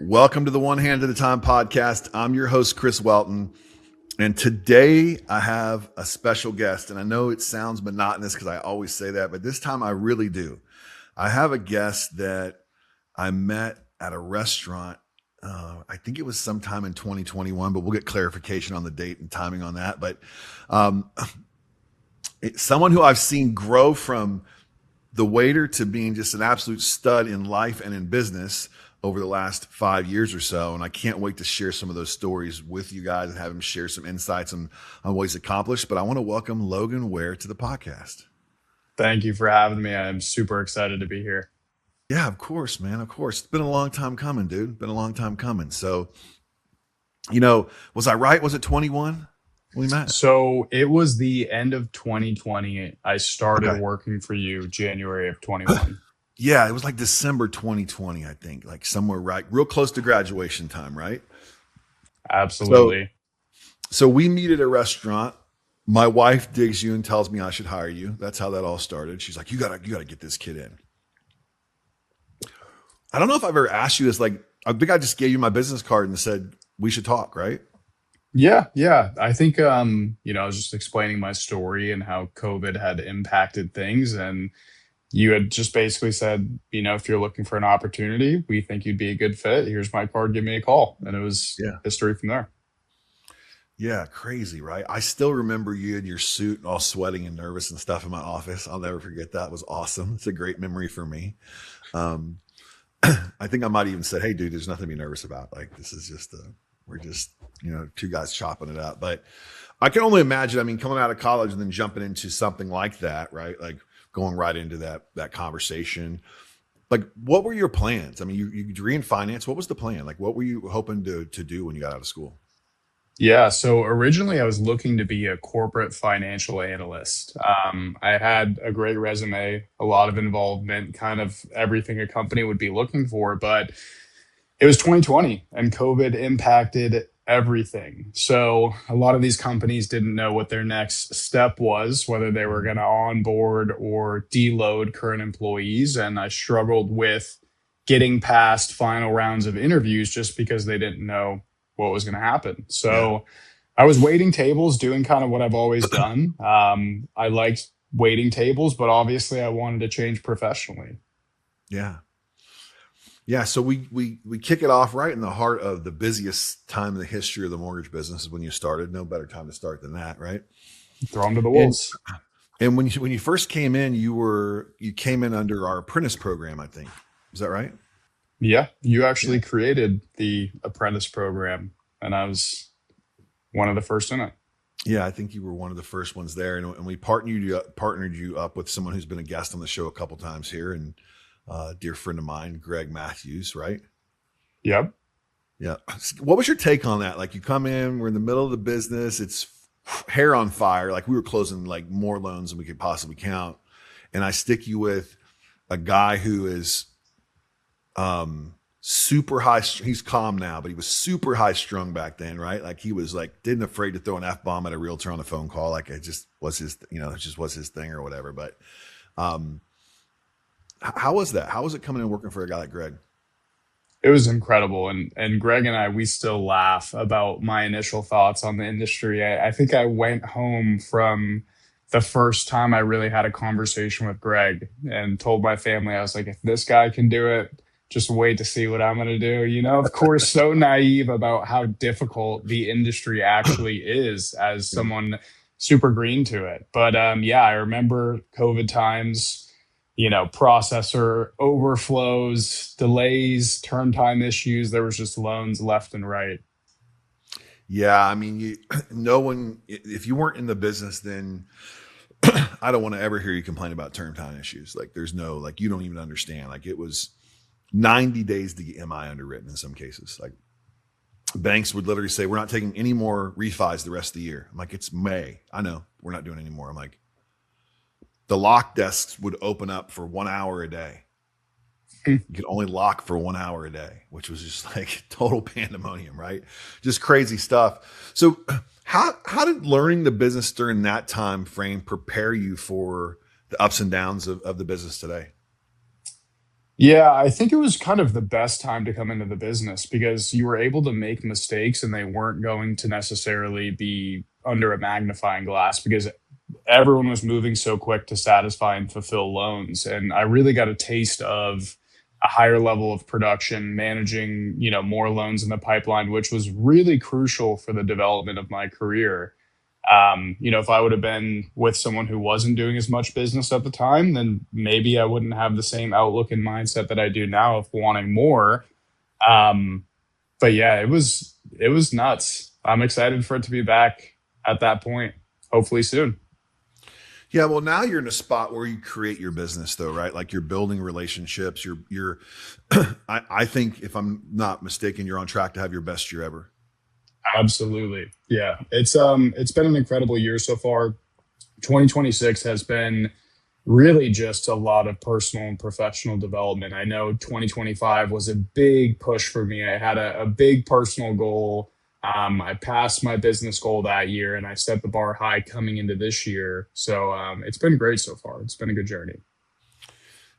Welcome to the One Hand at a Time podcast. I'm your host, Chris Welton. And today I have a special guest. And I know it sounds monotonous because I always say that, but this time I really do. I have a guest that I met at a restaurant. I think it was sometime in 2021, but we'll get clarification on the date and timing on that. But it's someone who I've seen grow from the waiter to being just an absolute stud in life and in business over the last 5 years or so. And I can't wait to share some of those stories with you guys and have him share some insights on what he's accomplished. But I want to welcome Logan Ware to the podcast. Thank you for having me. I'm super excited to be here. Yeah, of course, man. Of course. It's been a long time coming, dude. Been a long time coming. So, was I right? Was it 21 we met? So it was the end of 2020. I started working for you January of 21. Yeah, it was like December 2020, I think, like somewhere right, real close to graduation time, right? Absolutely. So we meet at a restaurant. My wife digs you and tells me I should hire you. That's how that all started. She's like, you gotta get this kid in. I don't know if I've ever asked you this. Like, I think I just gave you my business card and said we should talk, right? Yeah. I think I was just explaining my story and how COVID had impacted things, and you had just basically said, if you're looking for an opportunity, we think you'd be a good fit. Here's my card. Give me a call. And it was history from there. Yeah. Crazy, right? I still remember you in your suit, all sweating and nervous and stuff in my office. I'll never forget that. It was awesome. It's a great memory for me. I think I might even said, hey, dude, there's nothing to be nervous about. Like, this is just, we're just, two guys chopping it up. But I can only imagine, coming out of college and then jumping into something like that, right? Like, going right into that conversation. Like, what were your plans? You degree in finance. What was the plan? Like, what were you hoping to do when you got out of school? Yeah. So originally I was looking to be a corporate financial analyst. I had a great resume, a lot of involvement, kind of everything a company would be looking for, but it was 2020 and COVID impacted everything. So a lot of these companies didn't know what their next step was, whether they were going to onboard or deload current employees. And I struggled with getting past final rounds of interviews just because they didn't know what was going to happen. So I was waiting tables, doing kind of what I've always done. I liked waiting tables, but obviously I wanted to change professionally. Yeah. So we kick it off right in the heart of the busiest time in the history of the mortgage business is when you started. No better time to start than that, right? Throw them to the wolves. And when you first came in, you came in under our apprentice program, I think. Is that right? Yeah. You actually created the apprentice program, and I was one of the first in it. Yeah, I think you were one of the first ones there, and we partnered you up with someone who's been a guest on the show a couple times here, and dear friend of mine, Greg Matthews, right? Yep. Yeah. What was your take on that? Like, you come in, we're in the middle of the business, it's hair on fire. Like, we were closing like more loans than we could possibly count. And I stick you with a guy who is super high. He's calm now, but he was super high strung back then, right? Like, he was like, didn't afraid to throw an F-bomb at a realtor on a phone call. Like, it just was his, it just was his thing or whatever. But, how was that? How was it coming and working for a guy like Greg? It was incredible. And Greg and I, we still laugh about my initial thoughts on the industry. I think I went home from the first time I really had a conversation with Greg and told my family, I was like, if this guy can do it, just wait to see what I'm going to do. Of course, so naive about how difficult the industry actually is as someone super green to it. But I remember COVID times, processor overflows, delays, turn time issues. There was just loans left and right. Yeah. No one, if you weren't in the business, then I don't want to ever hear you complain about turn time issues. Like, there's no, like, you don't even understand. Like, it was 90 days to get MI underwritten in some cases. Like, banks would literally say, we're not taking any more refis the rest of the year. I'm like, it's May. I know we're not doing any more. I'm like, the lock desks would open up for 1 hour a day. You could only lock for 1 hour a day, which was just like total pandemonium, right? Just crazy stuff. So how did learning the business during that time frame prepare you for the ups and downs of the business today? Yeah, I think it was kind of the best time to come into the business because you were able to make mistakes and they weren't going to necessarily be under a magnifying glass because everyone was moving so quick to satisfy and fulfill loans. And I really got a taste of a higher level of production, managing, more loans in the pipeline, which was really crucial for the development of my career. If I would have been with someone who wasn't doing as much business at the time, then maybe I wouldn't have the same outlook and mindset that I do now of wanting more. Um, but yeah, it was nuts. I'm excited for it to be back at that point, hopefully soon. Yeah, well, now you're in a spot where you create your business, though, right? Like you're building relationships. You're. I think if I'm not mistaken, you're on track to have your best year ever. Absolutely. Yeah. It's been an incredible year so far. 2026 has been really just a lot of personal and professional development. I know 2025 was a big push for me. I had a big personal goal. I passed my business goal that year and I set the bar high coming into this year. So it's been great so far. It's been a good journey.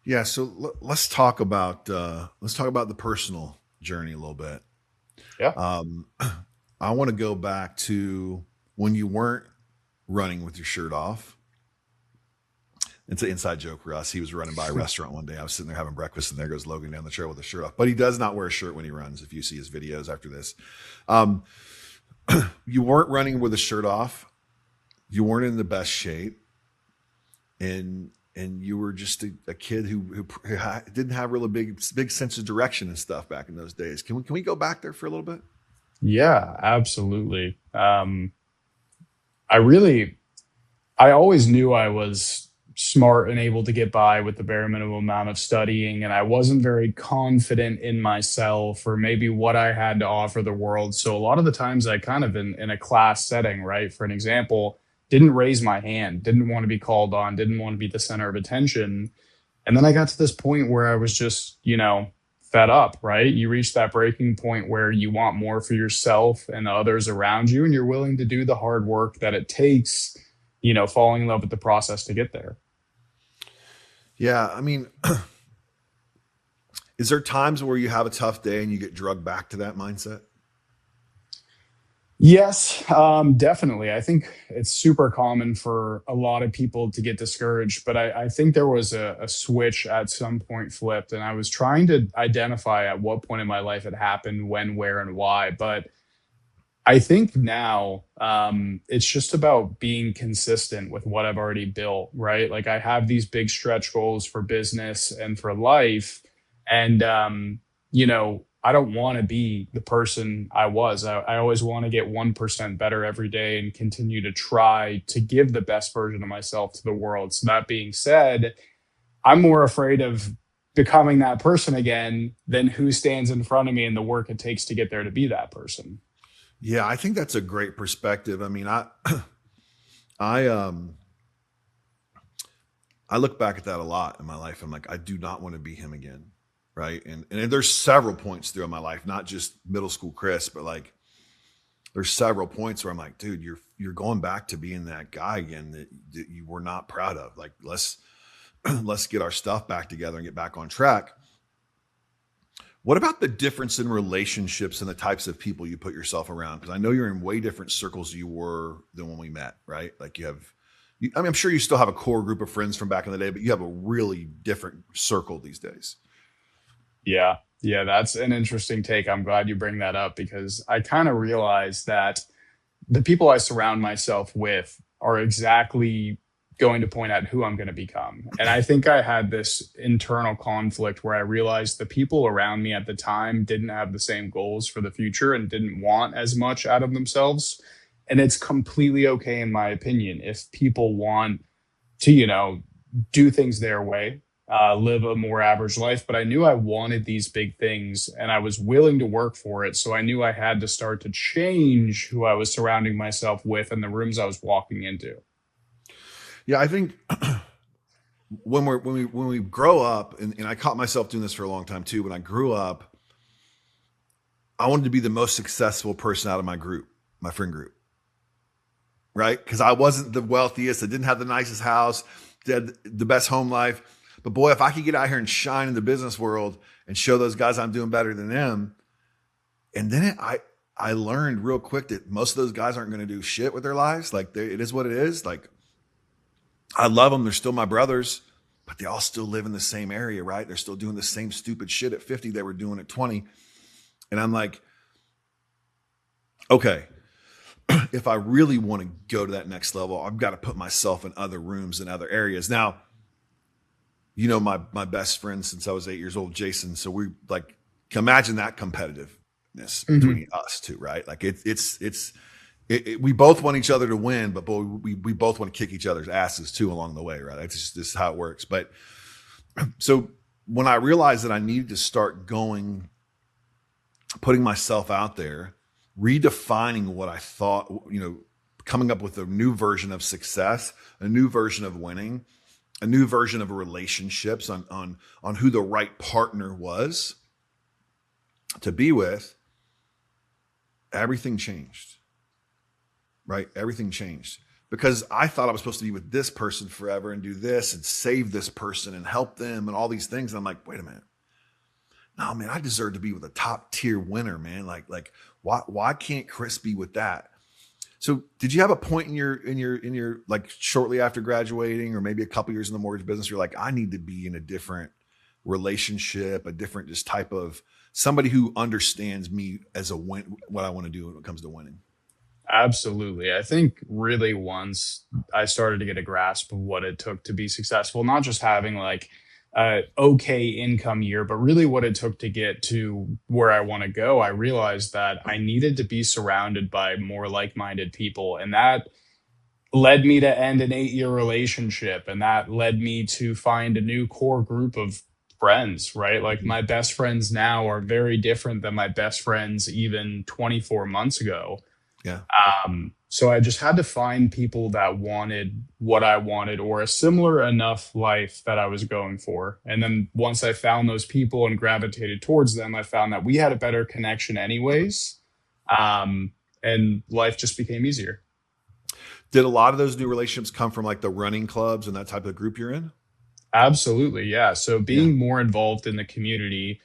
Yeah, so let's talk about the personal journey a little bit. Yeah. Um, I want to go back to when you weren't running with your shirt off. It's an inside joke for us. He was running by a restaurant one day. I was sitting there having breakfast, and there goes Logan down the trail with his shirt off. But he does not wear a shirt when he runs. If you see his videos after this, um, you weren't running with a shirt off. You weren't in the best shape, and you were just a kid who didn't have really big sense of direction and stuff back in those days. Can we go back there for a little bit? Yeah, absolutely. I really, I always knew I was smart and able to get by with the bare minimum amount of studying, and I wasn't very confident in myself or maybe what I had to offer the world. So a lot of the times I kind of in a class setting, right? For an example, didn't raise my hand, didn't want to be called on, didn't want to be the center of attention. And then I got to this point where I was just, fed up, right? You reach that breaking point where you want more for yourself and the others around you, and you're willing to do the hard work that it takes, falling in love with the process to get there. Yeah, I mean, is there times where you have a tough day and you get drugged back to that mindset? Yes, definitely. I think it's super common for a lot of people to get discouraged, but I think there was a switch at some point flipped, and I was trying to identify at what point in my life it happened, when, where, and why. But I think now it's just about being consistent with what I've already built, right? Like I have these big stretch goals for business and for life. And, I don't want to be the person I was. I always want to get 1% better every day and continue to try to give the best version of myself to the world. So, that being said, I'm more afraid of becoming that person again than who stands in front of me and the work it takes to get there to be that person. Yeah, I think that's a great perspective. I mean, I I look back at that a lot in my life. I'm like, I do not want to be him again. Right. And there's several points throughout my life, not just middle school Chris, but like there's several points where I'm like, dude, you're going back to being that guy again that you were not proud of. Like let's get our stuff back together and get back on track. What about the difference in relationships and the types of people you put yourself around? Because I know you're in way different circles you were than when we met, right? Like I mean, I'm sure you still have a core group of friends from back in the day, but you have a really different circle these days. Yeah. Yeah. That's an interesting take. I'm glad you bring that up because I kind of realized that the people I surround myself with are exactly going to point out who I'm going to become. And I think I had this internal conflict where I realized the people around me at the time didn't have the same goals for the future and didn't want as much out of themselves. And it's completely okay, in my opinion, if people want to, do things their way, live a more average life. But I knew I wanted these big things and I was willing to work for it. So I knew I had to start to change who I was surrounding myself with and the rooms I was walking into. Yeah, I think when we grow up, and I caught myself doing this for a long time too. When I grew up, I wanted to be the most successful person out of my group, my friend group, right? Because I wasn't the wealthiest, I didn't have the nicest house, did the best home life, But boy, if I could get out here and shine in the business world and show those guys I'm doing better than them, and then I learned real quick that most of those guys aren't going to do shit with their lives. Like it is what it is. Like I love them; they're still my brothers, but they all still live in the same area, right? They're still doing the same stupid shit at 50 they were doing at 20, and I'm like, okay, if I really want to go to that next level, I've got to put myself in other rooms and other areas. Now, you know, my best friend since I was 8 years old, Jason. So we like, imagine that competitiveness Mhm. between us two, right? Like we both want each other to win, but boy, we both want to kick each other's asses too along the way, right? That's just this is how it works. But so when I realized that I needed to start going, putting myself out there, redefining what I thought, you know, coming up with a new version of success, a new version of winning, a new version of relationships on who the right partner was to be with, everything changed. Right? Everything changed because I thought I was supposed to be with this person forever and do this and save this person and help them and all these things. And I'm like, wait a minute. No, man, I deserve to be with a top tier winner, man. Like why can't Chris be with that? So did you have a point in your like shortly after graduating or maybe a couple years in the mortgage business, you're like, I need to be in a different relationship, a different just type of somebody who understands me as a win, what I want to do when it comes to winning? Absolutely. I think really once I started to get a grasp of what it took to be successful, not just having like a okay income year, but really what it took to get to where I want to go, I realized that I needed to be surrounded by more like-minded people. And that led me to end an 8 year relationship. And that led me to find a new core group of friends, right? Like Mhm. my best friends now are very different than my best friends even 24 months ago. Yeah. So I just had to find people that wanted what I wanted or a similar enough life that I was going for. And then once I found those people and gravitated towards them, I found that we had a better connection anyways. Um, and life just became easier. Did a lot of those new relationships come from like the running clubs and that type of group you're in? Absolutely. Yeah. So Yeah. being more involved in the community,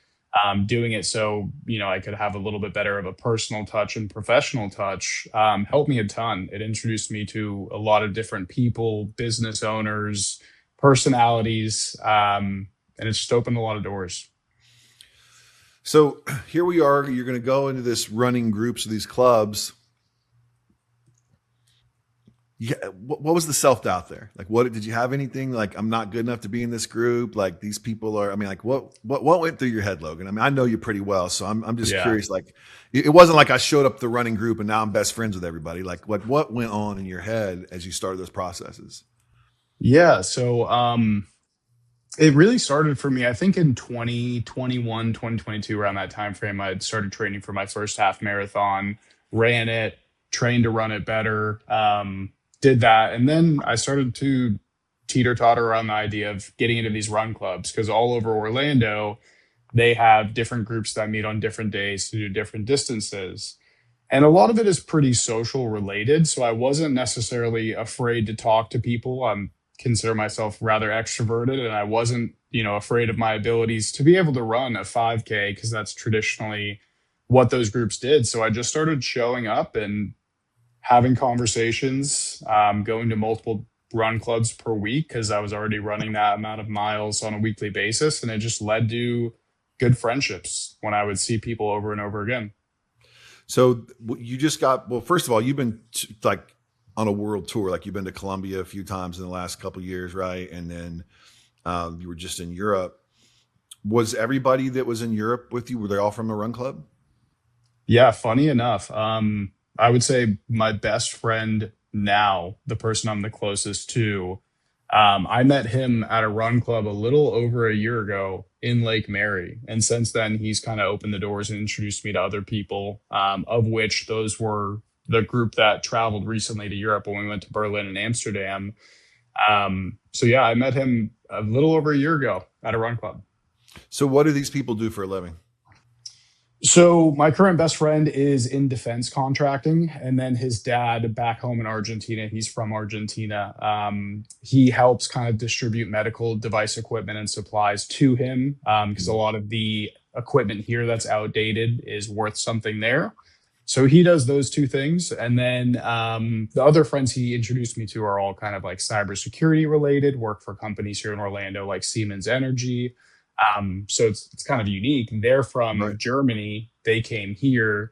doing it so, you know, I could have a little bit better of a personal touch and professional touch, helped me a ton. It introduced me to a lot of different people, business owners, personalities, and it's just opened a lot of doors. So here we are. You're going to go into this running groups of these clubs. Yeah. What was the self doubt there? Like, what did you have anything like, I'm not good enough to be in this group? Like these people are, I mean, like what went through your head, Logan? I mean, I know you pretty well. So I'm just Yeah. curious. Like it wasn't like I showed up the running group and now I'm best friends with everybody. Like what went on in your head as you started those processes? Yeah. So, it really started for me, I think in 2021, 2022, around that time frame, I had started training for my first half marathon, ran it, trained to run it better, did that. And then I started to teeter totter around the idea of getting into these run clubs because all over Orlando, they have different groups that meet on different days to do different distances. And a lot of it is pretty social related. So I wasn't necessarily afraid to talk to people. Consider myself rather extroverted and I wasn't, you know, afraid of my abilities to be able to run a 5K because that's traditionally what those groups did. So I just started showing up and having conversations, going to multiple run clubs per week because I was already running that amount of miles on a weekly basis. And it just led to good friendships when I would see people over and over again. So you just got, well, first of all, you've been like on a world tour, like you've been to Colombia a few times in the last couple of years, right? And then you were just in Europe. Was everybody that was in Europe with you, were they all from the run club? Yeah, funny enough, I would say my best friend now, the person I'm the closest to, I met him at a run club a little over a year ago in Lake Mary. And since then, he's kind of opened the doors and introduced me to other people, of which those were the group that traveled recently to Europe when we went to Berlin and Amsterdam. So yeah, I met him a little over a year ago at a run club. So what do these people do for a living? So my current best friend is in defense contracting, and then his dad back home in Argentina. He's from Argentina. He helps kind of distribute medical device equipment and supplies to him because a lot of the equipment here that's outdated is worth something there. So he does those two things, and then the other friends he introduced me to are all kind of like cybersecurity related, work for companies here in Orlando like Siemens Energy. So it's kind of unique. They're from Right. Germany. They came here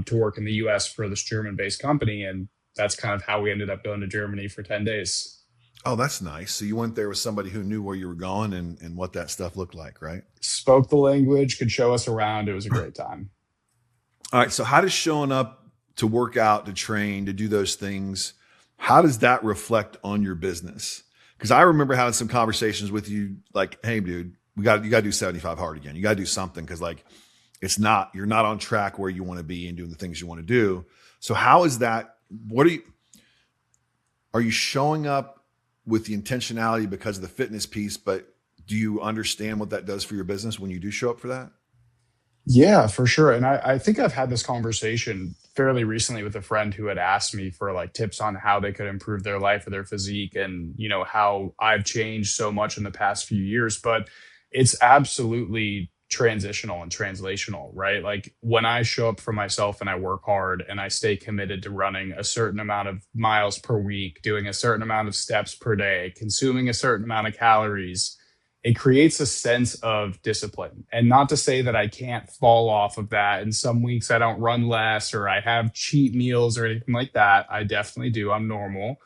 to work in the U.S. for this German-based company, and that's kind of how we ended up going to Germany for 10 days. Oh, that's nice. So you went there with somebody who knew where you were going and what that stuff looked like, right? Spoke the language, could show us around. It was a great time. All right. So how does showing up to work out, to train, to do those things, how does that reflect on your business? Because I remember having some conversations with you like, hey, dude, you got to do 75 hard again. You got to do something because like you're not on track where you want to be and doing the things you want to do. So how is that? Are you showing up with the intentionality because of the fitness piece, but do you understand what that does for your business when you do show up for that? Yeah, for sure. And I think I've had this conversation fairly recently with a friend who had asked me for like tips on how they could improve their life or their physique and, how I've changed so much in the past few years. But it's absolutely transitional and translational, right? Like when I show up for myself and I work hard and I stay committed to running a certain amount of miles per week, doing a certain amount of steps per day, consuming a certain amount of calories, it creates a sense of discipline. And not to say that I can't fall off of that. And some weeks I don't run less or I have cheat meals or anything like that. I definitely do. I'm normal.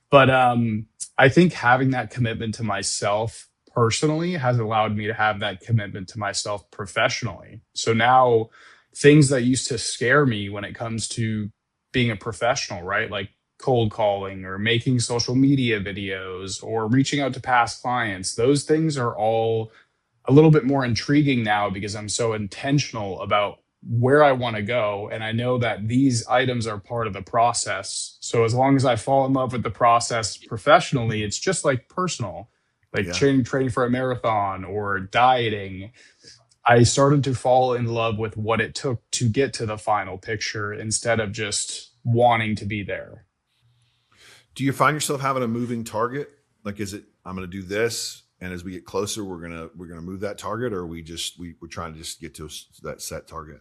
But I think having that commitment to myself personally has allowed me to have that commitment to myself professionally. So now things that used to scare me when it comes to being a professional, right? Like cold calling or making social media videos or reaching out to past clients, those things are all a little bit more intriguing now because I'm so intentional about where I want to go. And I know that these items are part of the process. So as long as I fall in love with the process professionally, it's just like personal, like Yeah. training for a marathon or dieting. I started to fall in love with what it took to get to the final picture instead of just wanting to be there. Do you find yourself having a moving target? Like, is it, I'm going to do this. And as we get closer, we're going to move that target, or we're trying to just get to that set target.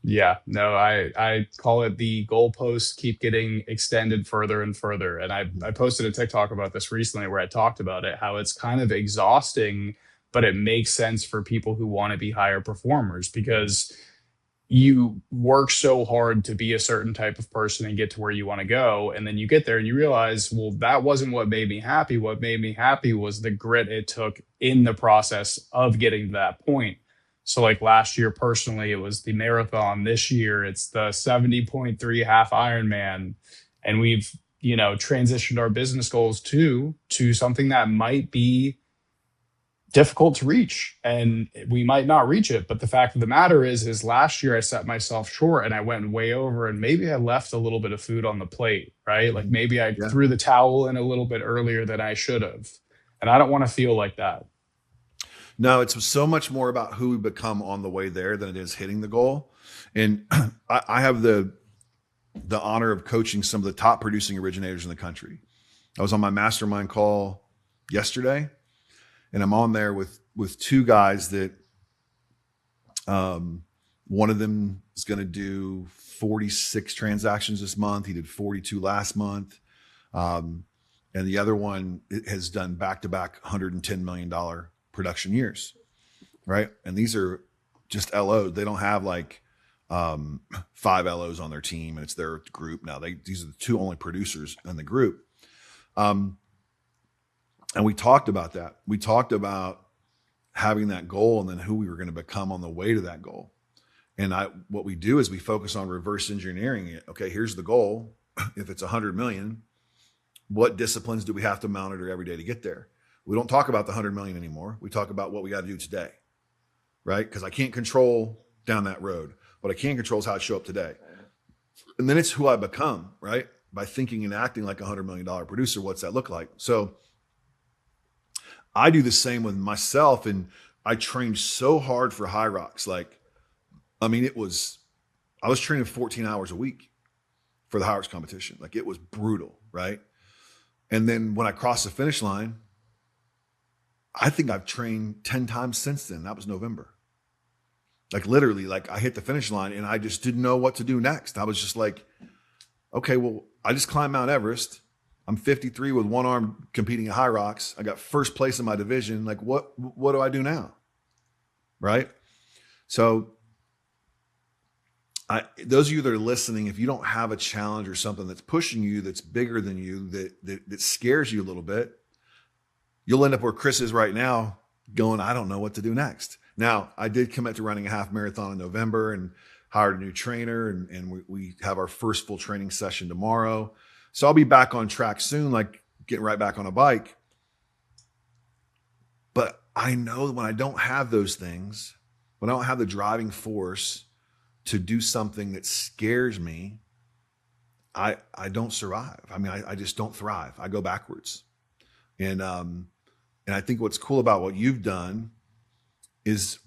Yeah, no, I call it the goalposts keep getting extended further and further. And I posted a TikTok about this recently where I talked about it, how it's kind of exhausting, but it makes sense for people who want to be higher performers because you work so hard to be a certain type of person and get to where you want to go. And then you get there and you realize, well, that wasn't what made me happy. What made me happy was the grit it took in the process of getting to that point. So, like last year, personally, it was the marathon. This year, it's the 70.3 half Ironman. And we've, transitioned our business goals to something that might be difficult to reach and we might not reach it, but the fact of the matter is last year I set myself short and I went way over and maybe I left a little bit of food on the plate, right? Like maybe I Yeah. threw the towel in a little bit earlier than I should have, and I don't want to feel like that. No, it's so much more about who we become on the way there than it is hitting the goal. And I have the honor of coaching some of the top producing originators in the country. I was on my mastermind call yesterday, and I'm on there with two guys that one of them is going to do 46 transactions this month. He did 42 last month. And the other one has done back-to-back $110 million production years, right? And these are just LOs. They don't have like five LOs on their team, and it's their group now. These are the two only producers in the group. And we talked about that. We talked about having that goal and then who we were going to become on the way to that goal. And what we do is we focus on reverse engineering it. Okay, here's the goal. If it's 100 million, what disciplines do we have to monitor every day to get there? We don't talk about the 100 million anymore. We talk about what we got to do today, right? Because I can't control down that road. What I can control is how I show up today. And then it's who I become, right? By thinking and acting like a $100 million producer, what's that look like? So I do the same with myself. And I trained so hard for High Rocks. Like I mean, I was training 14 hours a week for the Howard's competition. Like it was brutal, right? And then when I crossed the finish line, I think I've trained 10 times since then. That was November. Like literally, like I hit the finish line and I just didn't know what to do next. I was just like, okay, well, I just climbed Mount Everest. I'm 53 with one arm competing at High Rocks. I got first place in my division. Like what do I do now? Right? So those of you that are listening, if you don't have a challenge or something that's pushing you, that's bigger than you, that scares you a little bit, you'll end up where Chris is right now going, I don't know what to do next. Now, I did commit to running a half marathon in November and hired a new trainer, and we have our first full training session tomorrow. So I'll be back on track soon, like getting right back on a bike. But I know when I don't have those things, when I don't have the driving force to do something that scares me, I don't survive. I mean, I just don't thrive. I go backwards. And I think what's cool about what you've done is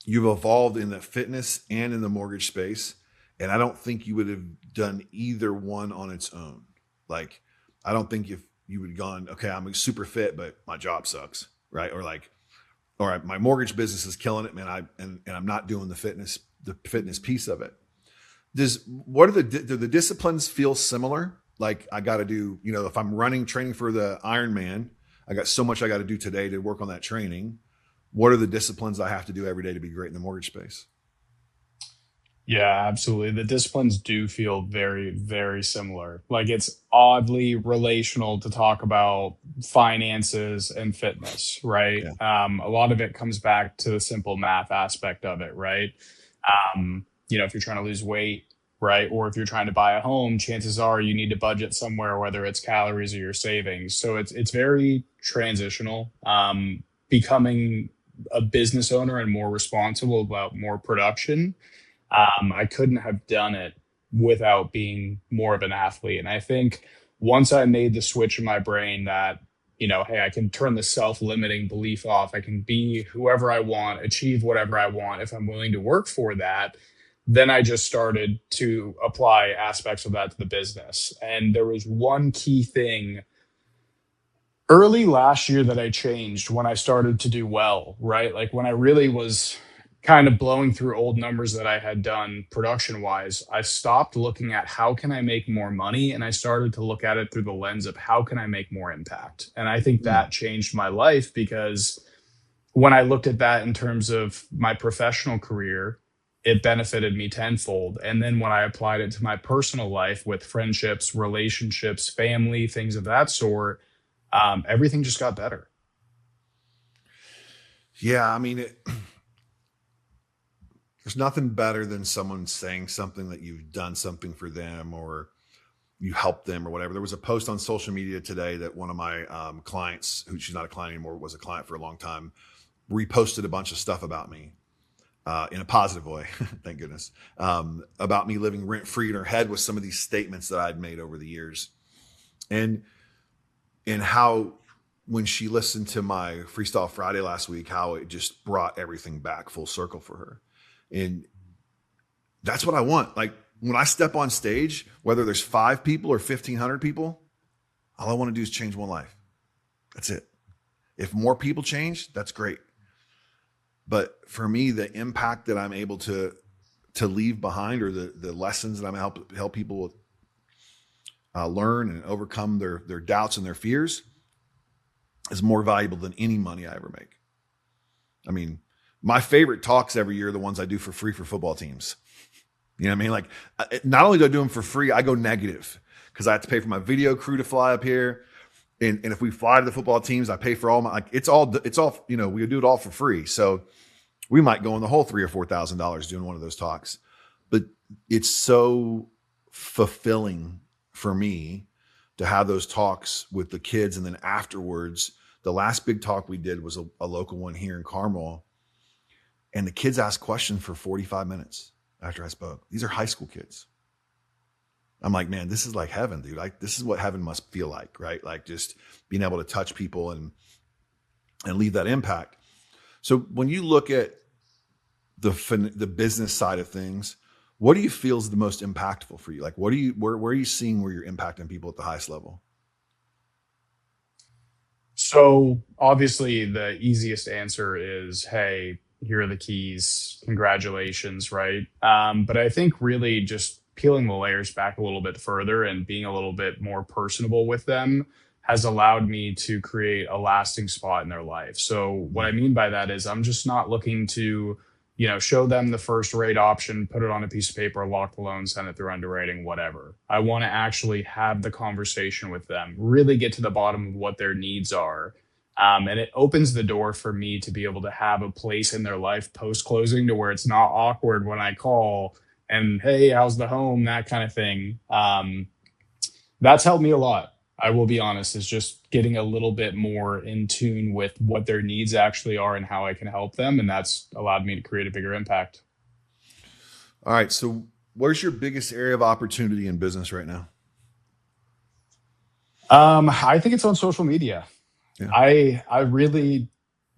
you've evolved in the fitness and in the mortgage space. And I don't think you would have done either one on its own. Like, I don't think if you would have gone, okay, I'm super fit, but my job sucks, right? Or like, all right, my mortgage business is killing it, man. And I'm not doing the fitness piece of it. Do the disciplines feel similar? Like I got to do, if I'm training for the Ironman, I got so much I got to do today to work on that training. What are the disciplines I have to do every day to be great in the mortgage space? Yeah, absolutely. The disciplines do feel very, very similar. Like it's oddly relational to talk about finances and fitness, right? Yeah. A lot of it comes back to the simple math aspect of it, right? If you're trying to lose weight, right, or if you're trying to buy a home, chances are you need to budget somewhere, whether it's calories or your savings. So it's very transitional. Becoming a business owner and more responsible about more production, I couldn't have done it without being more of an athlete. And I think once I made the switch in my brain that, hey, I can turn the self-limiting belief off. I can be whoever I want, achieve whatever I want if I'm willing to work for that. Then I just started to apply aspects of that to the business. And there was one key thing early last year that I changed when I started to do well, right? Like when I really was kind of blowing through old numbers that I had done production wise, I stopped looking at how can I make more money, and I started to look at it through the lens of how can I make more impact. And I think that changed my life, because when I looked at that in terms of my professional career, it benefited me tenfold. And then when I applied it to my personal life with friendships, relationships, family, things of that sort, everything just got better. Yeah. I mean, there's nothing better than someone saying something that you've done something for them or you helped them or whatever. There was a post on social media today that one of my clients, who she's not a client anymore, was a client for a long time, reposted a bunch of stuff about me in a positive way, thank goodness, about me living rent-free in her head with some of these statements that I'd made over the years. And how when she listened to my Freestyle Friday last week, how it just brought everything back full circle for her. And that's what I want. Like when I step on stage, whether there's 5 people or 1,500 people, all I want to do is change one life. That's it. If more people change, that's great. But for me, the impact that I'm able to leave behind, or the lessons that I'm help people learn and overcome their doubts and their fears, is more valuable than any money I ever make. I mean, my favorite talks every year are the ones I do for free for football teams. You know what I mean? Like, not only do I do them for free, I go negative because I have to pay for my video crew to fly up here. And if we fly to the football teams, I pay for all my, like, it's all, we do it all for free. So we might go in the whole $3,000 or $4,000 doing one of those talks, but it's so fulfilling for me to have those talks with the kids. And then afterwards, the last big talk we did was a local one here in Carmel. And the kids asked questions for 45 minutes after I spoke. These are high school kids. I'm like, man, this is like heaven, dude. Like, this is what heaven must feel like, right? Like just being able to touch people and leave that impact. So when you look at the business side of things, what do you feel is the most impactful for you? Like, what do you where are you seeing where you're impacting people at the highest level? So obviously, the easiest answer is, "Hey, here are the keys. Congratulations!" Right? But I think really just peeling the layers back a little bit further and being a little bit more personable with them has allowed me to create a lasting spot in their life. So what I mean by that is I'm just not looking to, show them the first rate option, put it on a piece of paper, lock the loan, send it through underwriting, whatever. I want to actually have the conversation with them, really get to the bottom of what their needs are. And it opens the door for me to be able to have a place in their life post closing to where it's not awkward when I call and, hey, how's the home, that kind of thing. That's helped me a lot. I will be honest, is just getting a little bit more in tune with what their needs actually are and how I can help them. And that's allowed me to create a bigger impact. All right. So where's your biggest area of opportunity in business right now? I think it's on social media. Yeah. I really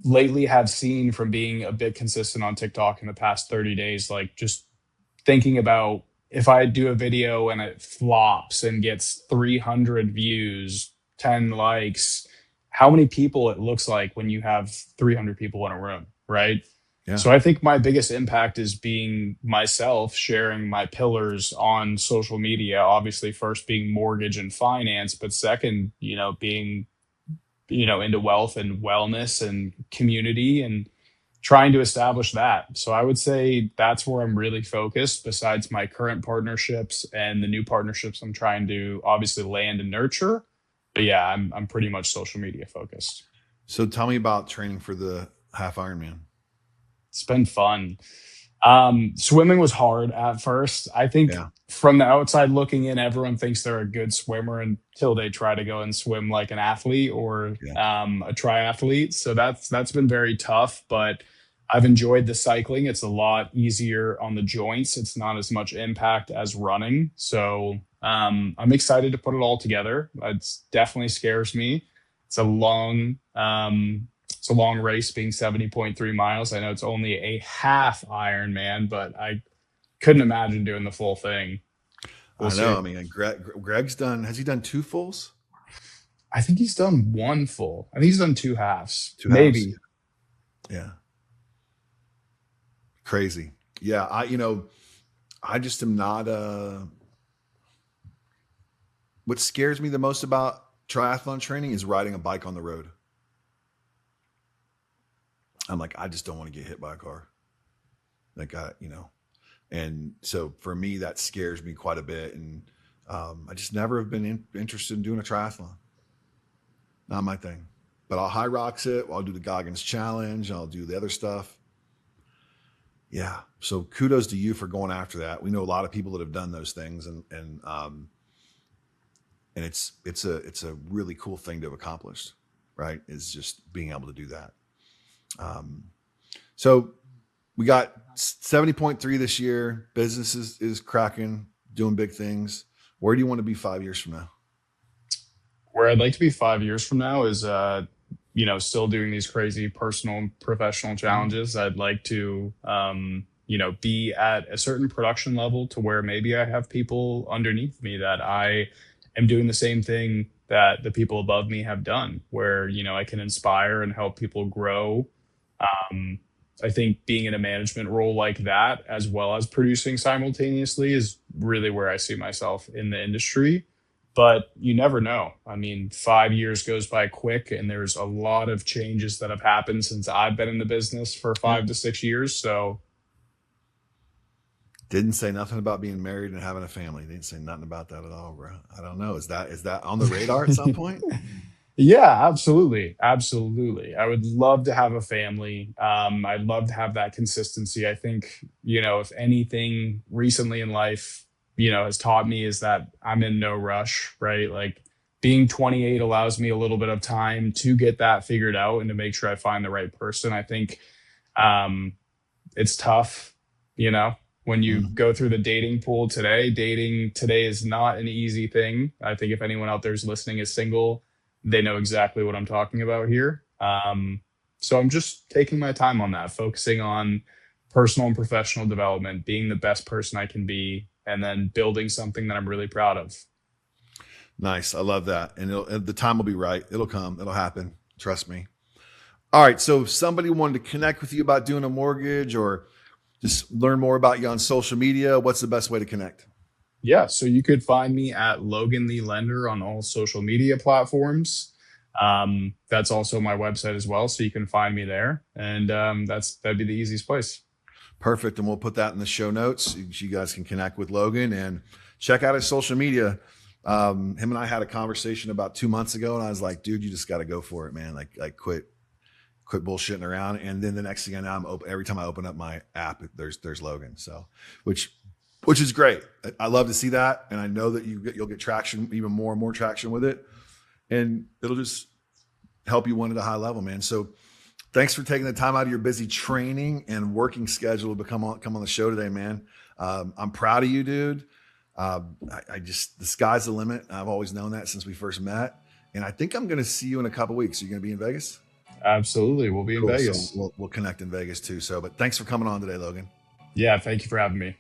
lately have seen from being a bit consistent on TikTok in the past 30 days, like just thinking about if I do a video and it flops and gets 300 views, 10 likes, how many people it looks like when you have 300 people in a room, right? Yeah. So I think my biggest impact is being myself, sharing my pillars on social media. Obviously, first being mortgage and finance, but second, being into wealth and wellness and community and trying to establish that. So I would say that's where I'm really focused besides my current partnerships and the new partnerships I'm trying to obviously land and nurture. But yeah, I'm pretty much social media focused. So tell me about training for the half Ironman. It's been fun. Swimming was hard at first. I think Yeah. from the outside looking in, everyone thinks they're a good swimmer until they try to go and swim like an athlete or Yeah. a triathlete. So that's been very tough, but I've enjoyed the cycling. It's a lot easier on the joints. It's not as much impact as running. So I'm excited to put it all together. It definitely scares me. It's a long it's a long race being 70.3 miles. I know it's only a half Ironman, but I couldn't imagine doing the full thing. We'll I know. I see. mean, Greg's done, has he done two fulls? I think he's done one full. I think he's done two halves, Two halves? maybe. Yeah. Crazy. Yeah. I just am not, what scares me the most about triathlon training is riding a bike on the road. I'm like, I just don't want to get hit by a car. Like, and so for me, that scares me quite a bit. And I just never have been interested in doing a triathlon. Not my thing. But I'll high rocks it. I'll do the Goggins challenge. I'll do the other stuff. Yeah. So kudos to you for going after that. We know a lot of people that have done those things, and it's a really cool thing to have accomplished, right? Is just being able to do that. So we got 70.3 this year. Business is cracking, doing big things. Where do you want to be 5 years from now? Where I'd like to be 5 years from now is, still doing these crazy personal and professional challenges. I'd like to, be at a certain production level to where maybe I have people underneath me that I am doing the same thing that the people above me have done, where, I can inspire and help people grow. I think being in a management role like that, as well as producing simultaneously, is really where I see myself in the industry. But you never know. I mean, 5 years goes by quick, and there's a lot of changes that have happened since I've been in the business for Yeah. 5 to 6 years. So, Didn't say nothing about being married and having a family. Didn't say nothing about that at all, bro. I don't know. Is that on the radar at some point? yeah, absolutely. Absolutely. I would love to have a family. I'd love to have that consistency. I think, if anything recently in life, has taught me is that I'm in no rush, right? Like being 28 allows me a little bit of time to get that figured out and to make sure I find the right person. I think um, it's tough, when you Mhm. go through the dating pool today. Dating today is not an easy thing. I think if anyone out there is listening is single, they know exactly what I'm talking about here. So I'm just taking my time on that, focusing on personal and professional development, being the best person I can be, and then building something that I'm really proud of. Nice. I love that. And the time will be right. It'll come. It'll happen. Trust me. All right. So if somebody wanted to connect with you about doing a mortgage or just learn more about you on social media, what's the best way to connect? Yeah, so you could find me at Logan the Lender on all social media platforms. That's also my website as well, so you can find me there, and that'd be the easiest place. Perfect. And we'll put that in the show notes so you guys can connect with Logan and check out his social media. Him and I had a conversation about 2 months ago, and I was like, dude, you just got to go for it, man. Like quit bullshitting around. And then the next thing I know, I'm open. Every time I open up my app, there's Logan. So, which is great. I love to see that. And I know that you'll get traction, even more and more traction with it. And it'll just help you win at a high level, man. So thanks for taking the time out of your busy training and working schedule to come on the show today, man. I'm proud of you, dude. The sky's the limit. I've always known that since we first met. And I think I'm going to see you in a couple of weeks. Are you going to be in Vegas? Absolutely. We'll be in Cool. Vegas. So we'll connect in Vegas too. So, but thanks for coming on today, Logan. Yeah, thank you for having me.